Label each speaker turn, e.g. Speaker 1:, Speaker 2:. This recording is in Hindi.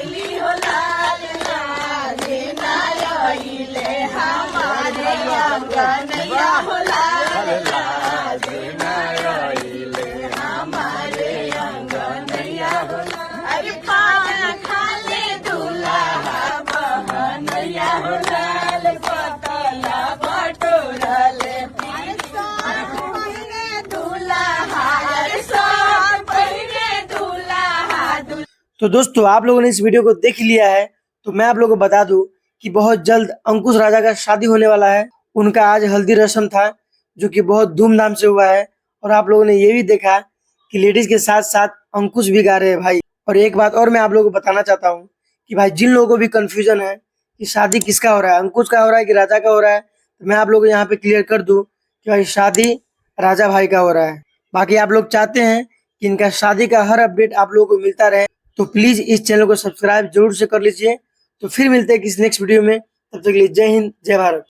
Speaker 1: कैली हो लाल लाले नायले हमारे अंगनैया हो लाल लाले नायले हमारे अंगनैया हो अरे पान खाले दूल्हा बहनैया हो लाल पतला बटोरले
Speaker 2: तो दोस्तों आप लोगों ने इस वीडियो को देख लिया है, तो मैं आप लोगों को बता दूं कि बहुत जल्द अंकुश राजा का शादी होने वाला है। उनका आज हल्दी रस्म था जो कि बहुत धूमधाम से हुआ है। और आप लोगों ने ये भी देखा कि लेडीज के साथ साथ अंकुश भी गा रहे हैं भाई। और एक बात और मैं आप लोगों को बताना चाहता हूँ कि भाई जिन लोगों को भी कंफ्यूजन है कि शादी किसका हो रहा है, अंकुश का हो रहा है कि राजा का हो रहा है, तो मैं आप लोगों को यहाँ पे क्लियर कर दूं कि भाई शादी राजा भाई का हो रहा है। बाकी आप लोग चाहते हैं कि इनका शादी का हर अपडेट आप लोगों को मिलता रहे, तो प्लीज इस चैनल को सब्सक्राइब जरूर से कर लीजिए। तो फिर मिलते हैं किसी नेक्स्ट वीडियो में, तब तक के लिए जय हिंद जय भारत।